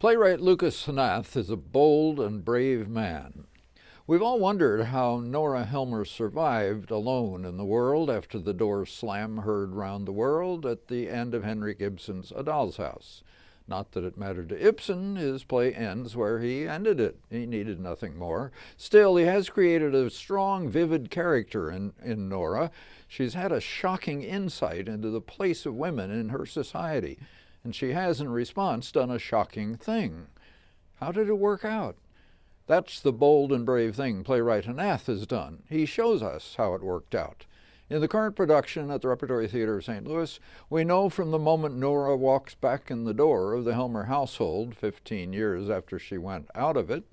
Playwright Lucas Hnath is a bold and brave man. We've all wondered how Nora Helmer survived alone in the world after the door slam heard round the world at the end of Henrik Ibsen's A Doll's House. Not that it mattered to Ibsen, his play ends where he ended it. He needed nothing more. Still, he has created a strong, vivid character in Nora. She's had a shocking insight into the place of women in her society, and she has, in response, done a shocking thing. How did it work out? That's the bold and brave thing playwright Hnath has done. He shows us how it worked out. In the current production at the Repertory Theater of St. Louis, we know from the moment Nora walks back in the door of the Helmer household 15 years after she went out of it,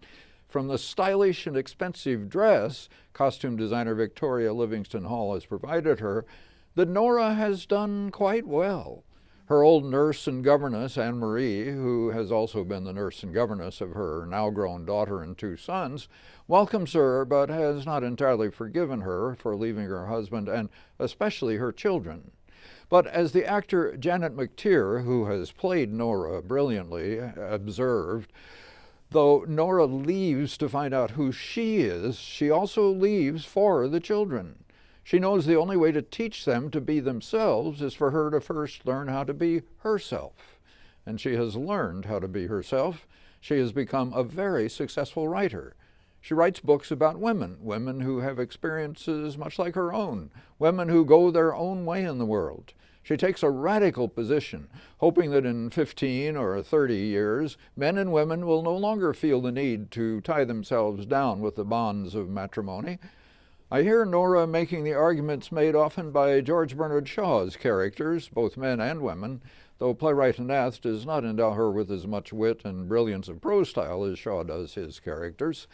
from the stylish and expensive dress costume designer Victoria Livingston Hall has provided her, that Nora has done quite well. Her old nurse and governess, Anne-Marie, who has also been the nurse and governess of her now-grown daughter and two sons, welcomes her but has not entirely forgiven her for leaving her husband and especially her children. But as the actor Janet McTeer, who has played Nora brilliantly, observed, though Nora leaves to find out who she is, she also leaves for the children. She knows the only way to teach them to be themselves is for her to first learn how to be herself. And she has learned how to be herself. She has become a very successful writer. She writes books about women, women who have experiences much like her own, women who go their own way in the world. She takes a radical position, hoping that in 15 or 30 years, men and women will no longer feel the need to tie themselves down with the bonds of matrimony. I hear Nora making the arguments made often by George Bernard Shaw's characters, both men and women, though playwright Hnath does not endow her with as much wit and brilliance of prose style as Shaw does his characters.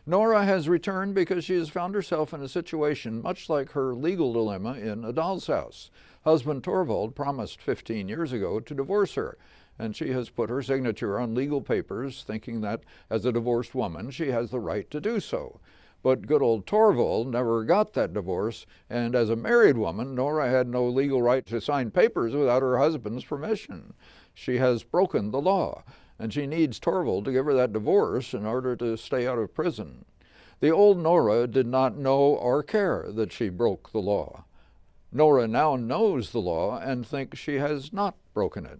Nora has returned because she has found herself in a situation much like her legal dilemma in A Doll's House. Husband Torvald promised 15 years ago to divorce her, and she has put her signature on legal papers, thinking that as a divorced woman she has the right to do so. But good old Torvald never got that divorce, and as a married woman, Nora had no legal right to sign papers without her husband's permission. She has broken the law, and she needs Torvald to give her that divorce in order to stay out of prison. The old Nora did not know or care that she broke the law. Nora now knows the law and thinks she has not broken it.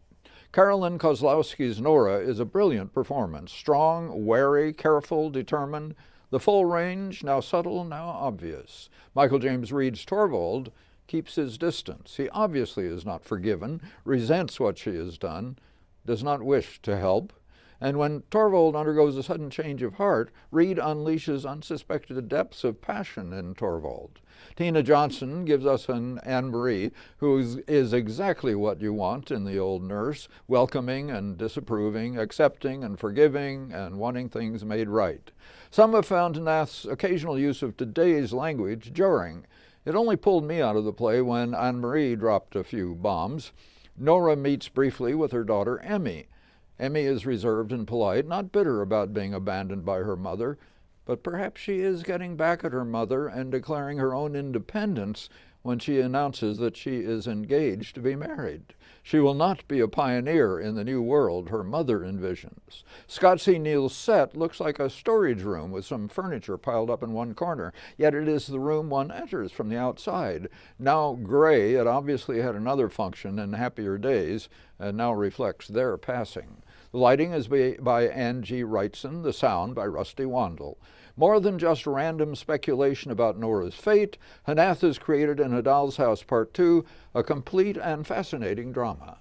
Carolyn Kozlowski's Nora is a brilliant performance, strong, wary, careful, determined, the full range, now subtle, now obvious. Michael James Reed's Torvald keeps his distance. He obviously is not forgiven, resents what she has done, does not wish to help. And when Torvald undergoes a sudden change of heart, Reed unleashes unsuspected depths of passion in Torvald. Tina Johnson gives us an Anne-Marie who is exactly what you want in the old nurse, welcoming and disapproving, accepting and forgiving, and wanting things made right. Some have found Hnath's occasional use of today's language jarring. It only pulled me out of the play when Anne-Marie dropped a few bombs. Nora meets briefly with her daughter Emmy. Emmy is reserved and polite, not bitter about being abandoned by her mother, but perhaps she is getting back at her mother and declaring her own independence when she announces that she is engaged to be married. She will not be a pioneer in the new world her mother envisions. Scott C. Neal's set looks like a storage room with some furniture piled up in one corner, yet it is the room one enters from the outside. Now gray, it obviously had another function in happier days and now reflects their passing. The lighting is by Ann G. Wrightson, the sound by Rusty Wandel. More than just random speculation about Nora's fate, Hnath has created in A Doll's House Part 2 a complete and fascinating drama.